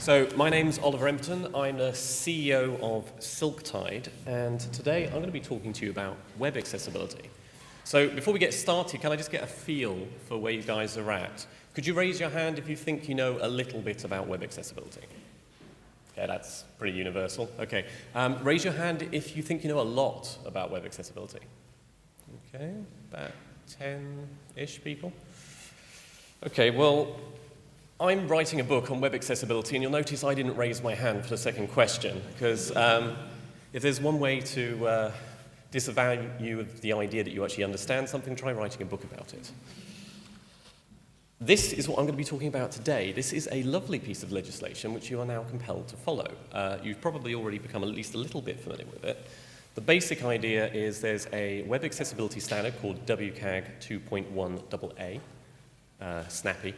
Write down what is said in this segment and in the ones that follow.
So my name's Oliver Emberton. I'm the CEO of Silktide, and today I'm going to be talking to you about web accessibility. So before we get started, can I just get a feel for where you guys are at? Could you raise your hand if you think you know a little bit about web accessibility? Okay, that's pretty universal. Okay, raise your hand if you think you know a lot about web accessibility. Okay, about 10-ish people. Okay, well, I'm writing a book on web accessibility, and you'll notice I didn't raise my hand for the second question, because if there's one way to disavow you of the idea that you actually understand something, try writing a book about it. This is what I'm going to be talking about today. This is a lovely piece of legislation which you are now compelled to follow. You've probably already become at least a little bit familiar with it. The basic idea is there's a web accessibility standard called WCAG 2.1 AA, snappy.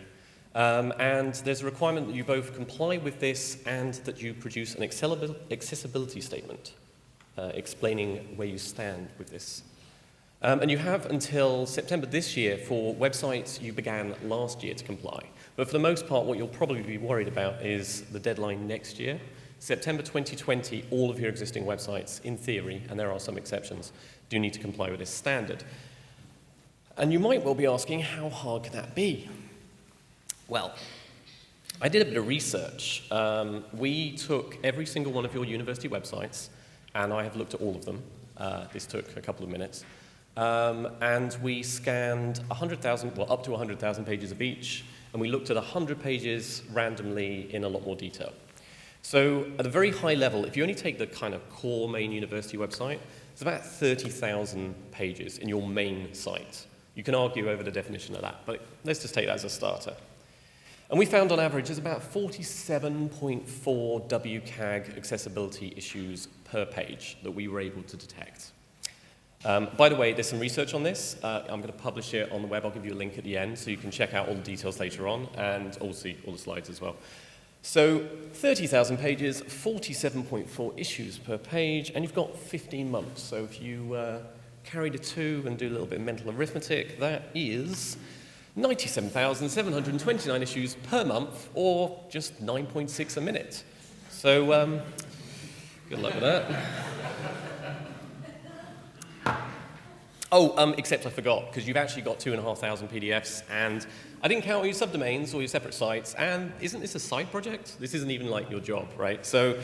And there's a requirement that you both comply with this and that you produce an accessibility statement explaining where you stand with this. And you have until September this year for websites you began last year to comply. But for the most part, what you'll probably be worried about is the deadline next year. September 2020, all of your existing websites, in theory, and there are some exceptions, do need to comply with this standard. And you might well be asking, how hard can that be? Well, I did a bit of research. We took every single one of your university websites, and I have looked at all of them. This took a couple of minutes. And we scanned 100,000, well, up to 100,000 pages of each, and we looked at 100 pages randomly in a lot more detail. So at a very high level, if you only take the kind of core main university website, it's about 30,000 pages in your main site. You can argue over the definition of that, but let's just take that as a starter. And we found on average there's about 47.4 WCAG accessibility issues per page that we were able to detect. By the way, there's some research on this. I'm going to publish it on the web. I'll give you a link at the end so you can check out all the details later on and also all the slides as well. So 30,000 pages, 47.4 issues per page, and you've got 15 months. So if you carry the two and do a little bit of mental arithmetic, that is 97,729 issues per month, or just 9.6 a minute. So good luck with that. Oh, except I forgot, because you've actually got 2,500 PDFs, and I didn't count your subdomains or your separate sites, and isn't this a side project? This isn't even like your job, right? So,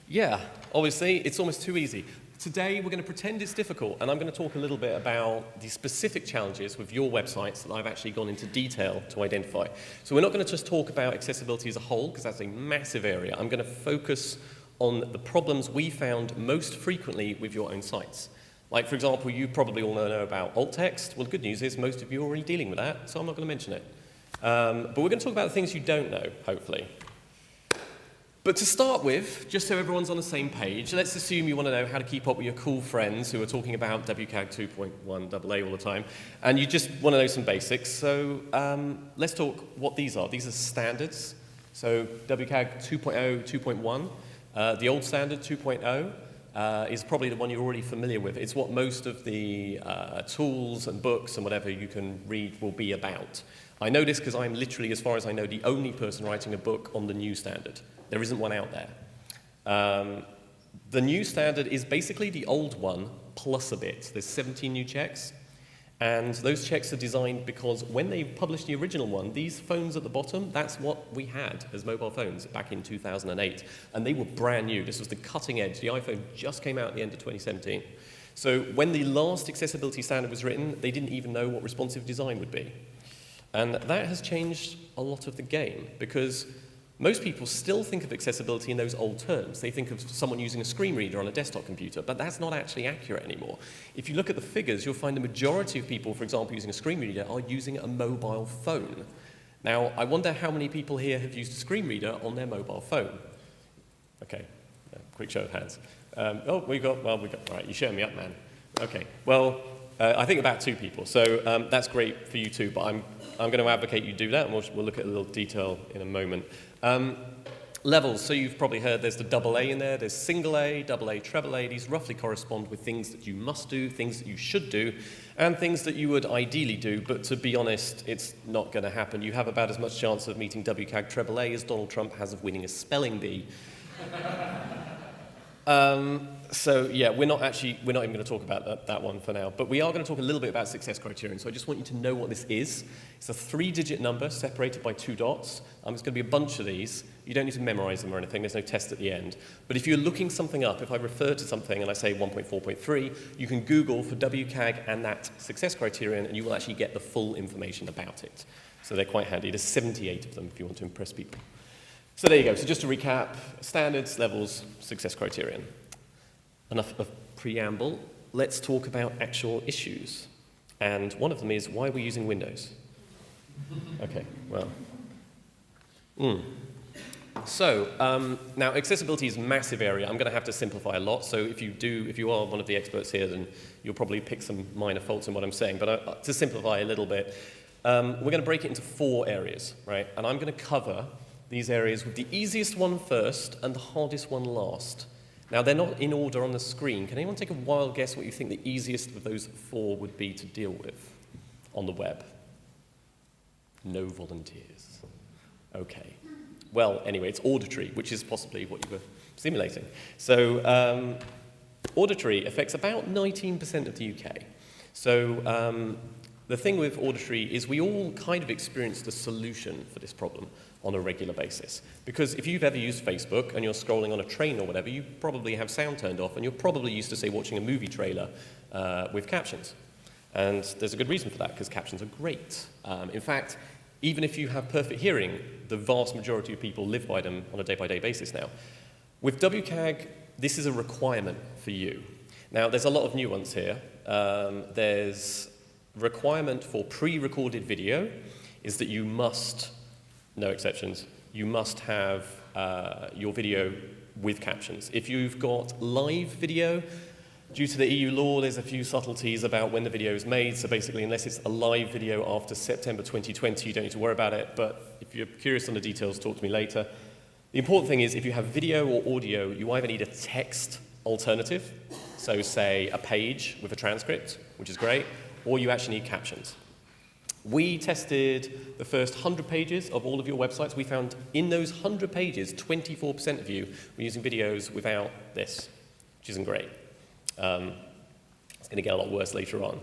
yeah, obviously, it's almost too easy. Today, we're going to pretend it's difficult, and I'm going to talk a little bit about the specific challenges with your websites that I've actually gone into detail to identify. So we're not going to just talk about accessibility as a whole, because that's a massive area. I'm going to focus on the problems we found most frequently with your own sites. Like, for example, you probably all know about alt text. Well, the good news is most of you are already dealing with that, so I'm not going to mention it. But we're going to talk about the things you don't know, hopefully. But to start with, just so everyone's on the same page, let's assume you want to know how to keep up with your cool friends who are talking about WCAG 2.1 AA all the time, and you just want to know some basics. So let's talk what these are. These are standards. So WCAG 2.0, 2.1. The old standard, 2.0. Is probably the one you're already familiar with. It's what most of the tools and books and whatever you can read will be about. I know this because I'm literally, as far as I know, the only person writing a book on the new standard. There isn't one out there. The new standard is basically the old one plus a bit. There's 17 new checks. And those checks are designed because when they published the original one, these phones at the bottom, that's what we had as mobile phones back in 2008. And they were brand new. This was the cutting edge. The iPhone just came out at the end of 2017. So when the last accessibility standard was written, they didn't even know what responsive design would be. And that has changed a lot of the game because most people still think of accessibility in those old terms. They think of someone using a screen reader on a desktop computer, but that's not actually accurate anymore. If you look at the figures, you'll find the majority of people, for example, using a screen reader are using a mobile phone. Now, I wonder how many people here have used a screen reader on their mobile phone. Okay, quick show of hands. All right, you're showing me up, man. Okay, well, I think about 2 people, so that's great for you too, but I'm going to advocate you do that, and we'll look at a little detail in a moment. Levels, so you've probably heard there's the double A in there, there's single A, double A, treble A. These roughly correspond with things that you must do, things that you should do, and things that you would ideally do, but to be honest, it's not going to happen. You have about as much chance of meeting WCAG treble A as Donald Trump has of winning a spelling bee. So yeah, we're not even going to talk about that one for now, but we are going to talk a little bit about success criterion. So I just want you to know what this is. It's a 3-digit number separated by 2 dots. There's going to be a bunch of these. You don't need to memorize them or anything. There's no test at the end. But if you're looking something up, if I refer to something and I say 1.4.3, you can Google for WCAG and that success criterion, and you will actually get the full information about it. So they're quite handy. There's 78 of them if you want to impress people. So there you go. So just to recap, standards, levels, success criterion. Enough of preamble. Let's talk about actual issues. And one of them is why we're using Windows. Okay, well. So now accessibility is a massive area. I'm going to have to simplify a lot. So if you are one of the experts here, then you'll probably pick some minor faults in what I'm saying. But to simplify a little bit, we're going to break it into 4 areas, right? And I'm going to cover these areas with the easiest one first and the hardest one last. Now, they're not in order on the screen. Can anyone take a wild guess what you think the easiest of those 4 would be to deal with on the web? No volunteers. Okay. Well, anyway, it's auditory, which is possibly what you were simulating. So auditory affects about 19% of the UK. So the thing with auditory is we all kind of experience the solution for this problem on a regular basis. Because if you've ever used Facebook and you're scrolling on a train or whatever, you probably have sound turned off, and you're probably used to, say, watching a movie trailer with captions. And there's a good reason for that, because captions are great. In fact, even if you have perfect hearing, the vast majority of people live by them on a day-by-day basis now. With WCAG, this is a requirement for you. Now, there's a lot of nuance here. There's requirement for pre-recorded video is that you must, no exceptions, you must have your video with captions. If you've got live video, due to the EU law, there's a few subtleties about when the video is made. So basically, unless it's a live video after September 2020, you don't need to worry about it. But if you're curious on the details, talk to me later. The important thing is if you have video or audio, you either need a text alternative, so say a page with a transcript, which is great, or you actually need captions. We tested the first 100 pages of all of your websites. We found in those 100 pages, 24% of you were using videos without this, which isn't great. It's going to get a lot worse later on.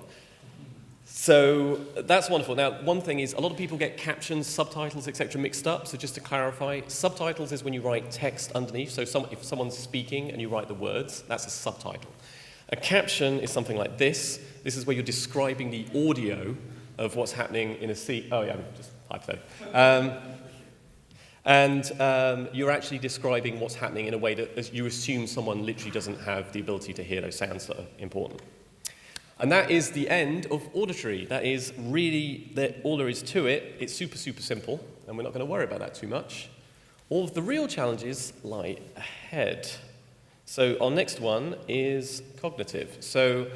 So that's wonderful. Now, one thing is a lot of people get captions, subtitles, etc. mixed up. So just to clarify, subtitles is when you write text underneath. So if someone's speaking and you write the words, that's a subtitle. A caption is something like this. This is where you're describing the audio of what's happening in a scene. Oh, yeah, just hypothetical. And you're actually describing what's happening in a way that you assume someone literally doesn't have the ability to hear those sounds that are important. And that is the end of auditory. That is really all there is to it. It's super, super simple, and we're not going to worry about that too much. All of the real challenges lie ahead. So our next one is cognitive. So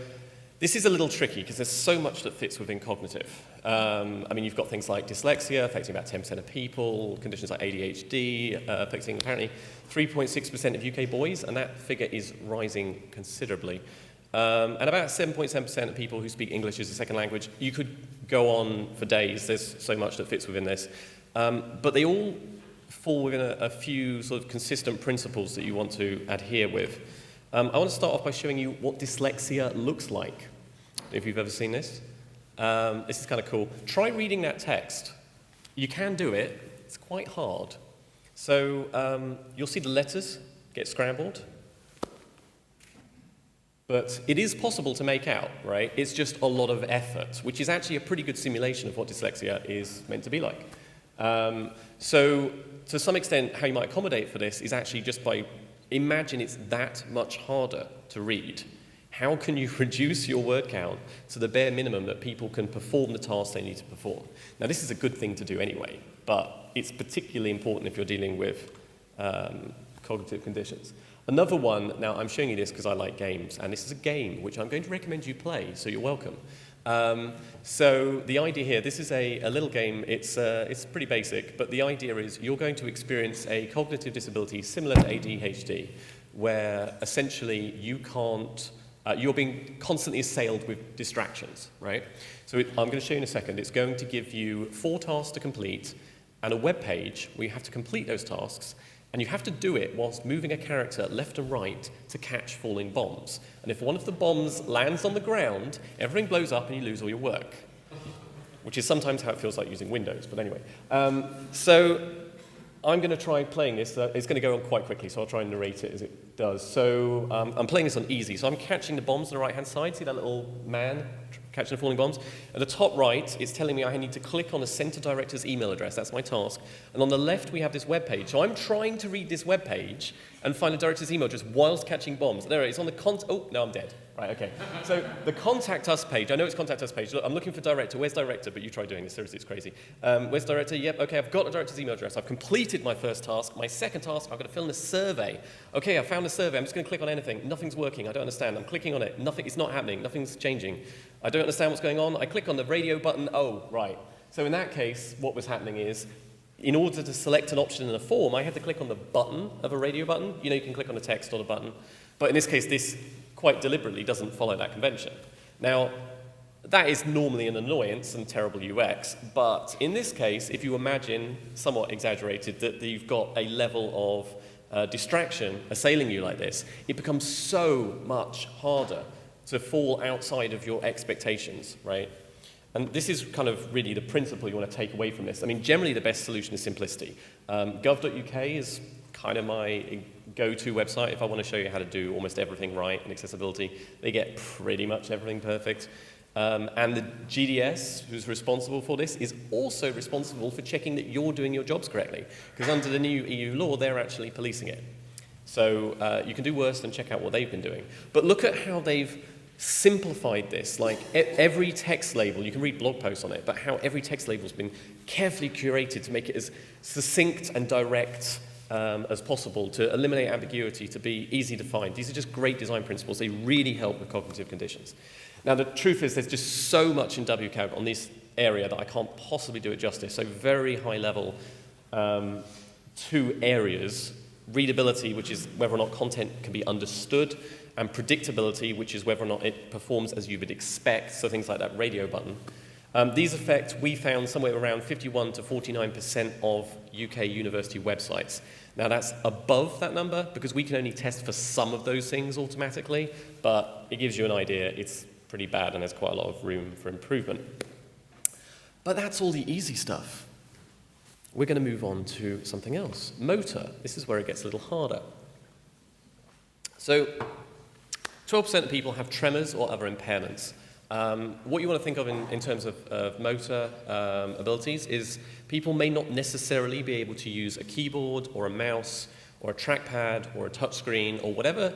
this is a little tricky because there's so much that fits within cognitive. I mean, you've got things like dyslexia affecting about 10% of people, conditions like ADHD affecting apparently 3.6% of UK boys, and that figure is rising considerably. And about 7.7% of people who speak English as a second language. You could go on for days. There's so much that fits within this. But they all fall within a few sort of consistent principles that you want to adhere with. I want to start off by showing you what dyslexia looks like, if you've ever seen this. This is kind of cool. Try reading that text. You can do it. It's quite hard. So you'll see the letters get scrambled. But it is possible to make out, right? It's just a lot of effort, which is actually a pretty good simulation of what dyslexia is meant to be like. So to some extent, how you might accommodate for this is actually just by imagine it's that much harder to read. How can you reduce your word count to the bare minimum that people can perform the tasks they need to perform? Now, this is a good thing to do anyway, but it's particularly important if you're dealing with cognitive conditions. Another one, now I'm showing you this because I like games, and this is a game which I'm going to recommend you play, so you're welcome. So the idea here, this is a little game, it's pretty basic, but the idea is you're going to experience a cognitive disability similar to ADHD, where essentially you can't, you're being constantly assailed with distractions, right? So I'm going to show you in a second. It's going to give you 4 tasks to complete and a web page where you have to complete those tasks, and you have to do it whilst moving a character left and right to catch falling bombs. And if one of the bombs lands on the ground, everything blows up and you lose all your work, which is sometimes how it feels like using Windows, but anyway. So I'm going to try playing this. It's going to go on quite quickly, so I'll try and narrate it as it does. So I'm playing this on easy. So I'm catching the bombs on the right-hand side. See that little man catching the falling bombs? At the top right, it's telling me I need to click on a center director's email address. That's my task. And on the left, we have this web page. So I'm trying to read this web page and find a director's email address whilst catching bombs. There it is on the oh, no, I'm dead. Right, okay. So the Contact Us page, I know it's Contact Us page. Look, I'm looking for director. Where's director? But you try doing this. Seriously, it's crazy. Where's director? Yep, okay, I've got a director's email address. I've completed my first task. My second task, I've got to fill in a survey. Okay, I found a survey. I'm just going to click on anything. Nothing's working. I don't understand. I'm clicking on it. Nothing. It's not happening. Nothing's changing. I don't understand what's going on. I click on the radio button. Oh, right. So in that case, what was happening is, in order to select an option in a form, I had to click on the button of a radio button. You know, you can click on a text or the button. But in this case, this quite deliberately doesn't follow that convention. Now, that is normally an annoyance and terrible UX, but in this case, if you imagine, somewhat exaggerated, that you've got a level of distraction assailing you like this, it becomes so much harder to fall outside of your expectations, right? And this is kind of really the principle you want to take away from this. I mean, generally the best solution is simplicity. Gov.uk is kind of my go-to website if I want to show you how to do almost everything right in accessibility. They get pretty much everything perfect. And the GDS, who's responsible for this, is also responsible for checking that you're doing your jobs correctly. Because under the new EU law, they're actually policing it. So you can do worse than check out what they've been doing. But look at how they've simplified this. Like every text label, you can read blog posts on it, but how every text label's been carefully curated to make it as succinct and direct as possible, to eliminate ambiguity, to be easy to find. These are just great design principles. They really help with cognitive conditions. Now, the truth is there's just so much in WCAG on this area that I can't possibly do it justice. So very high level, 2 areas: readability, which is whether or not content can be understood, and predictability, which is whether or not it performs as you would expect, so things like that radio button. These affect, we found, somewhere around 51 to 49% of UK university websites. Now that's above that number because we can only test for some of those things automatically, but it gives you an idea. It's pretty bad and there's quite a lot of room for improvement. But that's all the easy stuff. We're going to move on to something else. Motor. This is where it gets a little harder. So 12% of people have tremors or other impairments. What you want to think of in terms of motor abilities is people may not necessarily be able to use a keyboard or a mouse or a trackpad or a touchscreen or whatever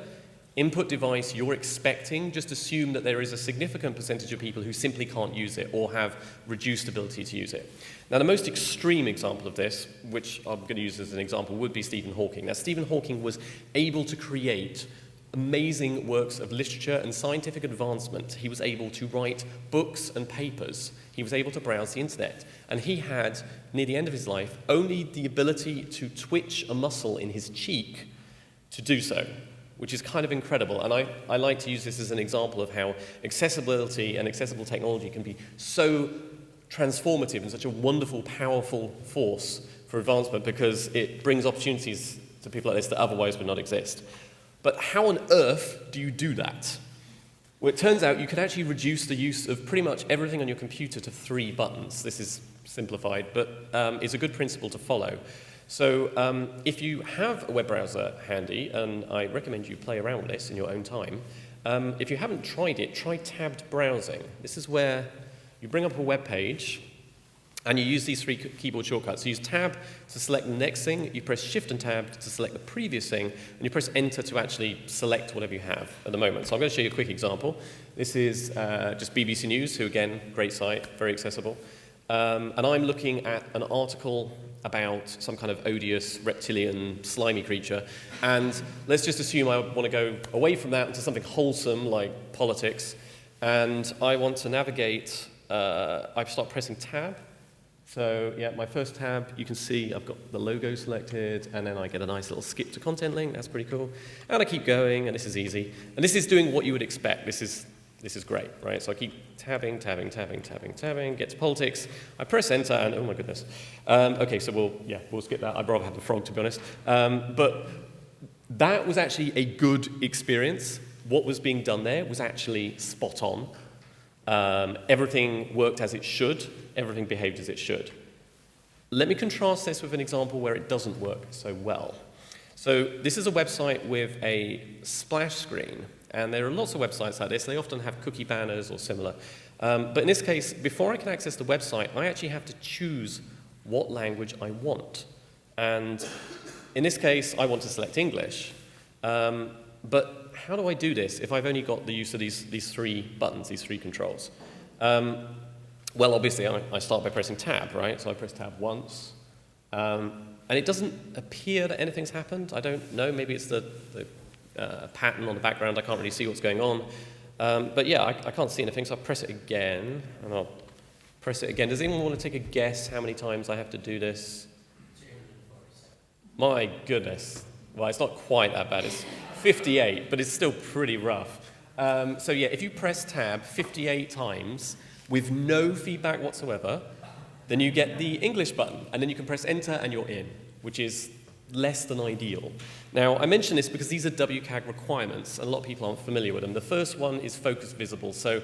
input device you're expecting. Just assume that there is a significant percentage of people who simply can't use it or have reduced ability to use it. Now, the most extreme example of this, which I'm going to use as an example, would be Stephen Hawking. Now, Stephen Hawking was able to create amazing works of literature and scientific advancement. He was able to write books and papers. He was able to browse the internet. And he had, near the end of his life, only the ability to twitch a muscle in his cheek to do so, which is kind of incredible. And I like to use this as an example of how accessibility and accessible technology can be so transformative and such a wonderful, powerful force for advancement, because it brings opportunities to people like this that otherwise would not exist. But how on earth do you do that? Well, it turns out you can actually reduce the use of pretty much everything on your computer to 3 buttons. This is simplified, but it's a good principle to follow. So if you have a web browser handy, and I recommend you play around with this in your own time, if you haven't tried it, try tabbed browsing. This is where you bring up a web page, and you use these 3 keyboard shortcuts. You use Tab to select the next thing, you press Shift and Tab to select the previous thing, and you press Enter to actually select whatever you have at the moment. So I'm going to show you a quick example. This is just BBC News, who again, great site, very accessible. And I'm looking at an article about some kind of odious, reptilian, slimy creature. And let's just assume I want to go away from that into something wholesome, like politics. and I want to navigate, I start pressing tab. So yeah, my first tab, you can see I've got the logo selected, and then I get a nice little skip to content link. That's pretty cool. And I keep going, and this is easy. And this is doing what you would expect. This is great, right? So I keep tabbing, get to politics. I press enter, and oh my goodness. Okay, so we'll skip that. I'd rather have the frog, to be honest. But that was actually a good experience. What was being done there was actually spot on. Everything worked as it should. Everything behaved as it should. Let me contrast this with an example where it doesn't work so well. So this is a website with a splash screen, and there are lots of websites like this. They often have cookie banners or similar. But in this case, before I can access the website, I actually have to choose what language I want. And in this case, I want to select English. But how do I do this if I've only got the use of these three buttons, these three controls? Well, obviously, I start by pressing tab, right? So I press tab once. And it doesn't appear that anything's happened. I don't know. Maybe it's the pattern on the background. I can't really see what's going on. But yeah, I can't see anything, so I'll press it again. And I'll press it again. Does anyone want to take a guess how many times I have to do this? 247. My goodness. Well, it's not quite that bad. It's 58, but it's still pretty rough. So yeah, if you press tab 58 times with no feedback whatsoever, then you get the English button, and then you can press enter and you're in, which is less than ideal. Now, I mention this because these are WCAG requirements, and a lot of people aren't familiar with them. The first one is focus visible. So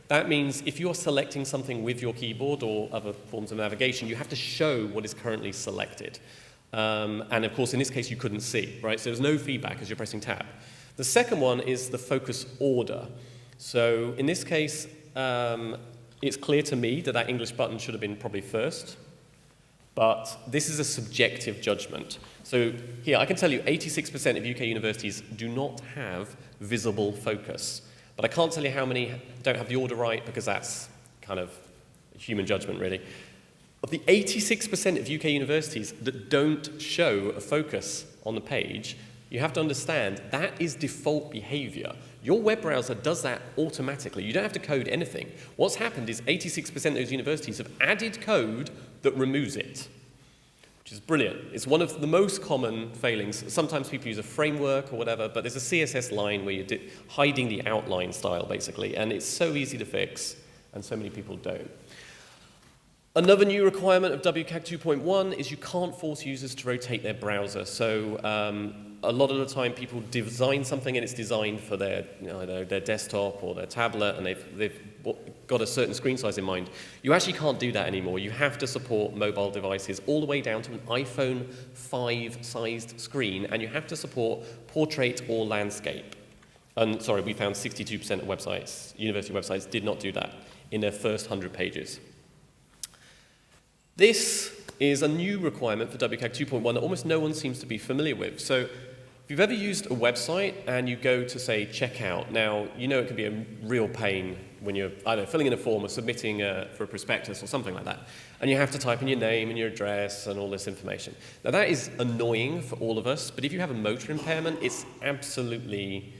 that means if you're selecting something with your keyboard or other forms of navigation, you have to show what is currently selected. And of course, in this case, you couldn't see, right? So there's no feedback as you're pressing tab. The second one is the focus order. So in this case, it's clear to me that English button should have been probably first, but this is a subjective judgment. So here, I can tell you 86% of UK universities do not have visible focus, but I can't tell you how many don't have the order right, because that's kind of human judgment, really. Of the 86% of UK universities that don't show a focus on the page, you have to understand that is default behavior. Your web browser does that automatically. You don't have to code anything. What's happened is 86% of those universities have added code that removes it, which is brilliant. It's one of the most common failings. Sometimes people use a framework or whatever, but there's a CSS line where you're hiding the outline style, basically, and it's so easy to fix, and so many people don't. Another new requirement of WCAG 2.1 is you can't force users to rotate their browser. So a lot of the time people design something and it's designed for their, their desktop or their tablet, and they've got a certain screen size in mind. You actually can't do that anymore. You have to support mobile devices all the way down to an iPhone 5 sized screen, and you have to support portrait or landscape. And sorry, we found 62% of websites, university websites, did not do that in their first 100 pages. This is a new requirement for WCAG 2.1 that almost no one seems to be familiar with. So if you've ever used a website and you go to, say, checkout, now, you know it can be a real pain when you're either filling in a form or submitting for a prospectus or something like that, and you have to type in your name and your address and all this information. Now, that is annoying for all of us, but if you have a motor impairment, it's absolutely...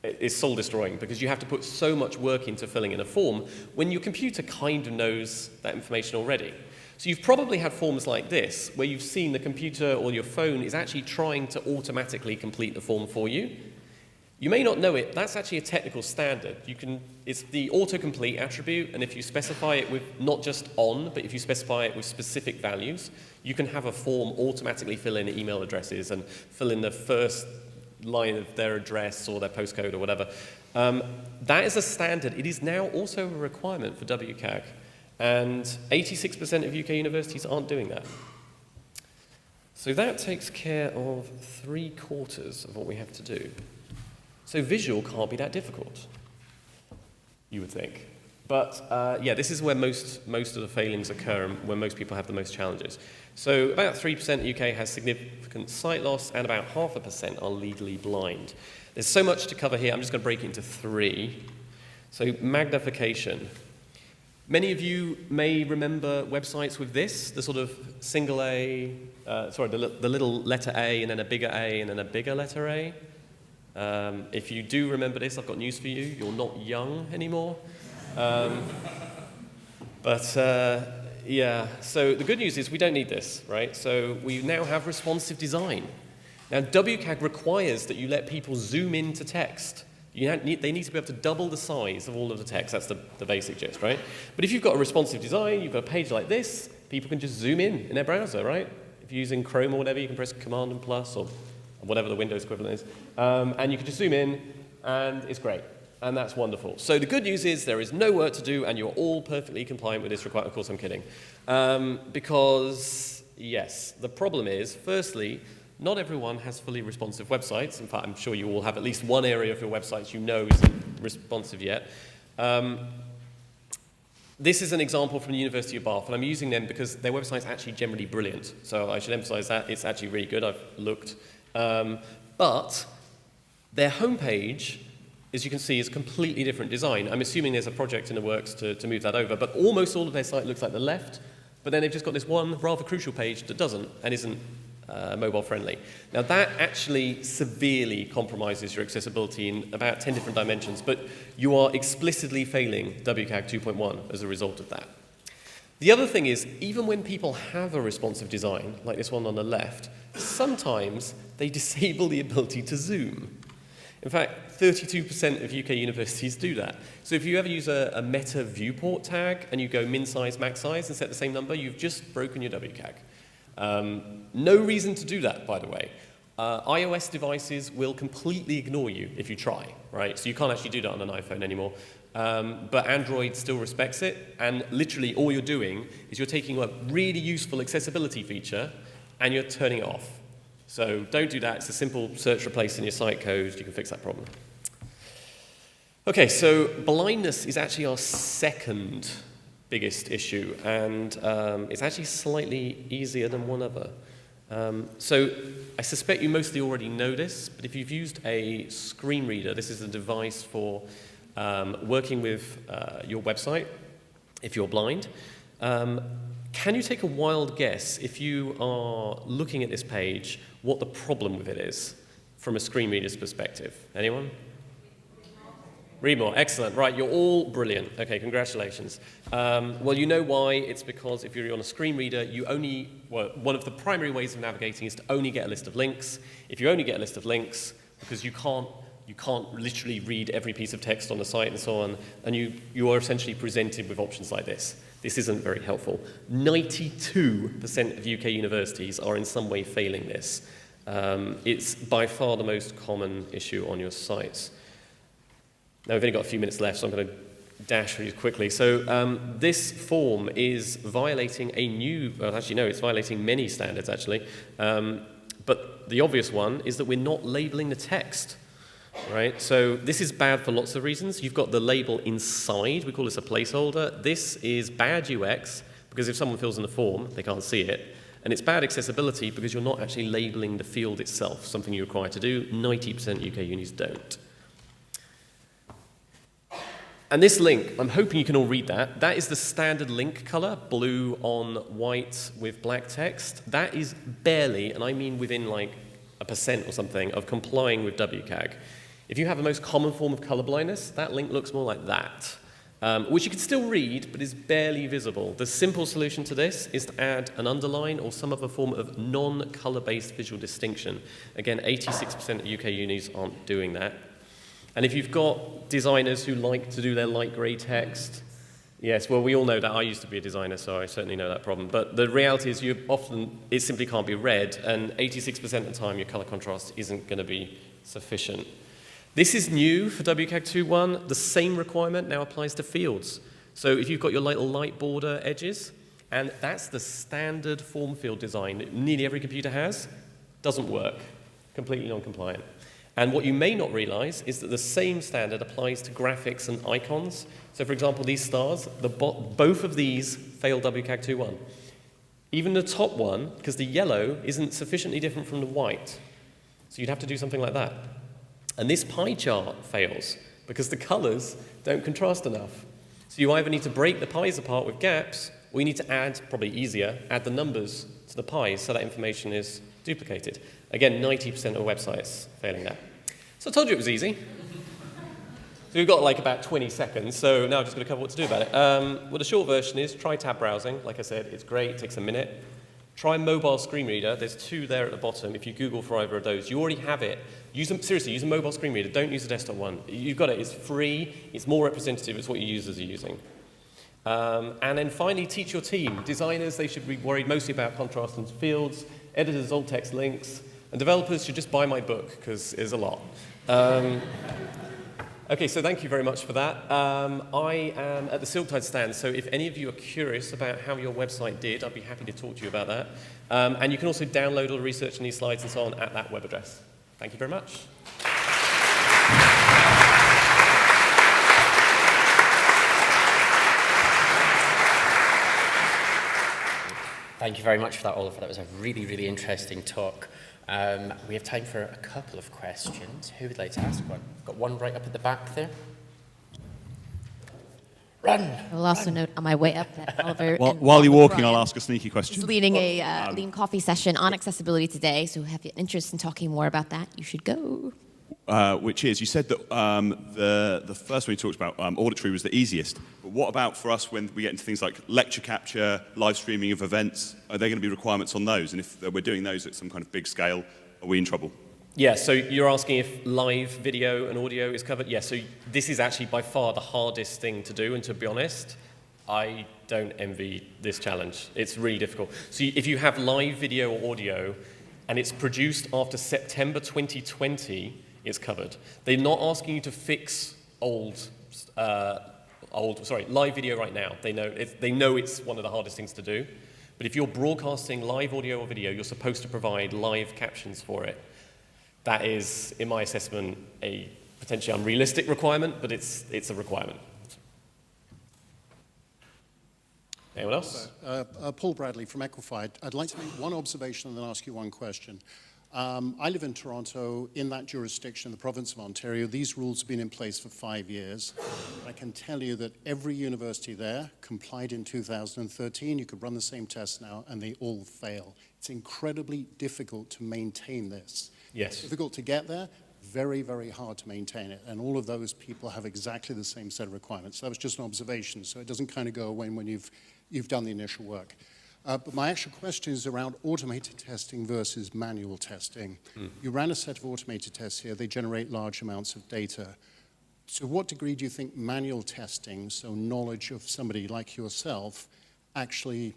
it's soul-destroying, because you have to put so much work into filling in a form when your computer kind of knows that information already. So you've probably had forms like this, where you've seen the computer or your phone is actually trying to automatically complete the form for you. You may not know it, that's actually a technical standard. It's the autocomplete attribute, and if you specify it with not just on, but if you specify it with specific values, you can have a form automatically fill in email addresses and fill in the first line of their address or their postcode or whatever. That is a standard. It is now also a requirement for WCAG. And 86% of UK universities aren't doing that. So that takes care of 3/4 of what we have to do. So visual can't be that difficult, you would think. But yeah, this is where most of the failings occur and where most people have the most challenges. So about 3% of the UK has significant sight loss, and about 0.5% are legally blind. There's so much to cover here. I'm just going to break it into 3. So magnification. Many of you may remember websites with this, the sort of single A, the little letter A and then a bigger A and then a bigger letter A. If you do remember this, I've got news for you. You're not young anymore. Yeah, so the good news is we don't need this, right? So we now have responsive design. Now, WCAG requires that you let people zoom into text. They need to be able to double the size of all of the text. That's the basic gist, right? But if you've got a responsive design, you've got a page like this, people can just zoom in their browser, right? If you're using Chrome or whatever, you can press Command and Plus or whatever the Windows equivalent is, and you can just zoom in, and it's great. And that's wonderful. So the good news is there is no work to do, and you're all perfectly compliant with this requirement. Of course, I'm kidding. Because, yes, the problem is, firstly, not everyone has fully responsive websites. In fact, I'm sure you all have at least one area of your websites you know isn't responsive yet. This is an example from the University of Bath, and I'm using them because their website is actually generally brilliant. So I should emphasize that. It's actually really good. I've looked. But their homepage, as you can see, is a completely different design. I'm assuming there's a project in the works to move that over, but almost all of their site looks like the left, but then they've just got this one rather crucial page that doesn't and isn't mobile friendly. Now that actually severely compromises your accessibility in about 10 different dimensions, but you are explicitly failing WCAG 2.1 as a result of that. The other thing is, even when people have a responsive design, like this one on the left, sometimes they disable the ability to zoom. In fact, 32% of UK universities do that. So if you ever use a meta viewport tag and you go min size, max size and set the same number, you've just broken your WCAG. No reason to do that, by the way. iOS devices will completely ignore you if you try, right? So you can't actually do that on an iPhone anymore. But Android still respects it, and literally all you're doing is you're taking a really useful accessibility feature and you're turning it off. So don't do that. It's a simple search replace in your site code. You can fix that problem. Okay, so blindness is actually our second biggest issue, and it's actually slightly easier than one other. So I suspect you mostly already know this, but if you've used a screen reader, this is a device for working with your website if you're blind. Can you take a wild guess, if you are looking at this page, what the problem with it is from a screen reader's perspective? Anyone? Read more. Excellent. Right, you're all brilliant. Okay, congratulations. Well, you know why. It's because if you're on a screen reader, one of the primary ways of navigating is to only get a list of links. If you only get a list of links, because you can't literally read every piece of text on the site and so on, and you are essentially presented with options like this. This isn't very helpful. 92% of UK universities are in some way failing this. It's by far the most common issue on your sites. Now, we've only got a few minutes left, so I'm going to dash through quickly. So this form is violating it's violating many standards, actually. But the obvious one is that we're not labeling the text, right? So this is bad for lots of reasons. You've got the label inside. We call this a placeholder. This is bad UX, because if someone fills in the form, they can't see it. And it's bad accessibility, because you're not actually labeling the field itself, something you're required to do. 90% UK unis don't. And this link, I'm hoping you can all read that. That is the standard link color, blue on white with black text. That is barely, and I mean within like 1% or something, of complying with WCAG. If you have the most common form of color blindness, that link looks more like that, which you can still read, but is barely visible. The simple solution to this is to add an underline or some other form of non-color-based visual distinction. Again, 86% of UK unis aren't doing that. And if you've got designers who like to do their light grey text, yes, well, we all know that. I used to be a designer, so I certainly know that problem. But the reality is it simply can't be read, and 86% of the time your color contrast isn't going to be sufficient. This is new for WCAG 2.1. The same requirement now applies to fields. So if you've got your little light border edges, and that's the standard form field design that nearly every computer has, doesn't work, completely non-compliant. And what you may not realize is that the same standard applies to graphics and icons. So for example, these stars, both of these fail WCAG 2.1. Even the top one, because the yellow isn't sufficiently different from the white. So you'd have to do something like that. And this pie chart fails because the colors don't contrast enough. So you either need to break the pies apart with gaps, or you need to add, probably easier, add the numbers to the pies so that information is duplicated. Again, 90% of websites failing that. So I told you it was easy. So we've got like about 20 seconds, so now I'm just going to cover what to do about it. Well, the short version is try tab browsing. Like I said, it's great, it takes a minute. Try mobile screen reader. There's 2 there at the bottom. If you Google for either of those, you already have it. Seriously, use a mobile screen reader. Don't use the desktop one. You've got it. It's free. It's more representative. It's what your users are using. And then finally, teach your team. Designers, they should be worried mostly about contrast and fields. Editors, alt text links. And developers should just buy my book, because there's a lot. Okay, so thank you very much for that. I am at the Silktide stand, so if any of you are curious about how your website did, I'd be happy to talk to you about that. And you can also download all the research and these slides and so on at that web address. Thank you very much. Thank you very much for that, Oliver. That was a really, really interesting talk. We have time for a couple of questions. Who would like to ask one? Got one right up at the back there. Run! I'll also note on my way up that Oliver. While you're walking, I'll ask a sneaky question. He's leading a lean coffee session on accessibility today, so if you have interest in talking more about that, you should go. Which is, you said that the first one you talked about, auditory, was the easiest. But what about for us when we get into things like lecture capture, live streaming of events? Are there going to be requirements on those? And if we're doing those at some kind of big scale, are we in trouble? Yeah, so you're asking if live video and audio is covered? Yeah, so this is actually by far the hardest thing to do, and to be honest, I don't envy this challenge. It's really difficult. So if you have live video or audio, and it's produced after September 2020, it's covered. They're not asking you to fix live video right now. They know it's one of the hardest things to do. But if you're broadcasting live audio or video, you're supposed to provide live captions for it. That is, in my assessment, a potentially unrealistic requirement, but it's a requirement. Anyone else? Paul Bradley from Equify. I'd like to make one observation and then ask you one question. I live in Toronto, in that jurisdiction, the province of Ontario. These rules have been in place for 5 years. I can tell you that every university there complied in 2013. You could run the same tests now, and they all fail. It's incredibly difficult to maintain this. Yes. It's difficult to get there, very, very hard to maintain it. And all of those people have exactly the same set of requirements. So that was just an observation, so it doesn't kind of go away when you've done the initial work. But my actual question is around automated testing versus manual testing. You ran a set of automated tests here. They generate large amounts of data. To what degree do you think manual testing, so knowledge of somebody like yourself, actually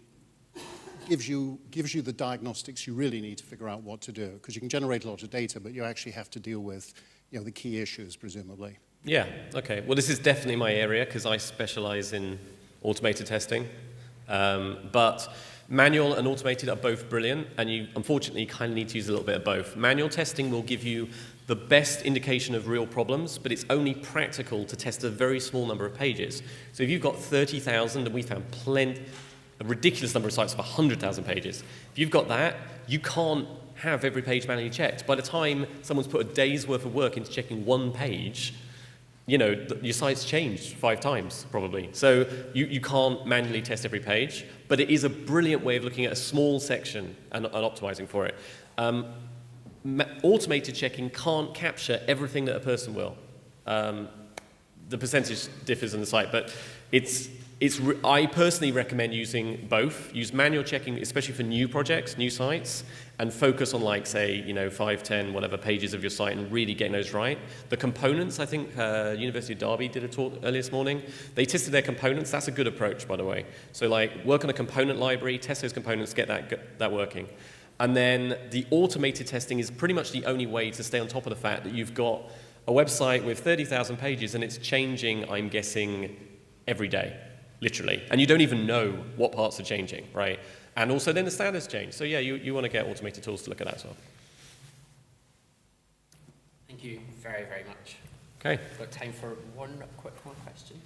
gives you the diagnostics you really need to figure out what to do? Because you can generate a lot of data, but you actually have to deal with the key issues, presumably. Yeah, okay. Well, this is definitely my area because I specialize in automated testing. But manual and automated are both brilliant, and you unfortunately kind of need to use a little bit of both. Manual testing will give you the best indication of real problems, but it's only practical to test a very small number of pages. So if you've got 30,000, and we found a ridiculous number of sites of 100,000 pages, if you've got that, you can't have every page manually checked. By the time someone's put a day's worth of work into checking one page, your site's changed 5 times, probably. So you can't manually test every page, but it is a brilliant way of looking at a small section and optimizing for it. Automated checking can't capture everything that a person will. The percentage differs on the site, but I personally recommend using both. Use manual checking, especially for new projects, new sites, and focus on, like, say, 5, 10, whatever pages of your site and really getting those right. The components, I think University of Derby did a talk earlier this morning. They tested their components. That's a good approach, by the way. So, work on a component library, test those components, get that working. And then the automated testing is pretty much the only way to stay on top of the fact that you've got a website with 30,000 pages and it's changing, I'm guessing, every day. Literally. And you don't even know what parts are changing, right? And also then the standards change. So yeah, you want to get automated tools to look at that as well. Thank you very, very much. Okay. We've got time for one quick more question.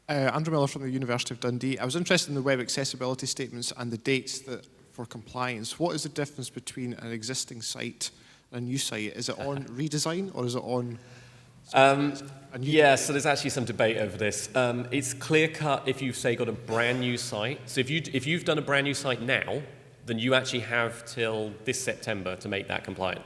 Andrew Miller from the University of Dundee. I was interested in the web accessibility statements and the dates for compliance. What is the difference between an existing site and a new site? Is it on redesign or is it on... Yeah, so there's actually some debate over this. It's clear-cut if you've, say, got a brand new site. So if you've done a brand new site now, then you actually have till this September to make that compliant.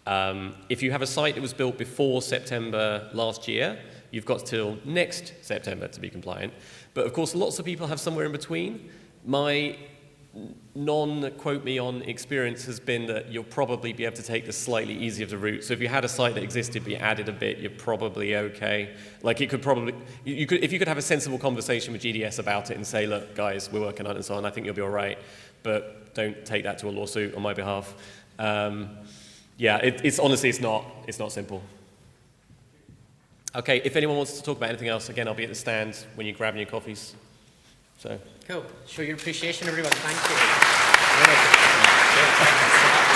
If you have a site that was built before September last year, you've got till next September to be compliant. But of course, lots of people have somewhere in between. My non-quote me on experience has been that you'll probably be able to take the slightly easier of the route. So if you had a site that existed but you added a bit, you're probably okay. Like it could probably, if you could have a sensible conversation with GDS about it and say, look, guys, we're working on it and so on, I think you'll be all right. But don't take that to a lawsuit on my behalf. Yeah, it's honestly, it's not simple. Okay, if anyone wants to talk about anything else, again, I'll be at the stand when you're grabbing your coffees. So. Cool. Show your appreciation, everyone. Thank you.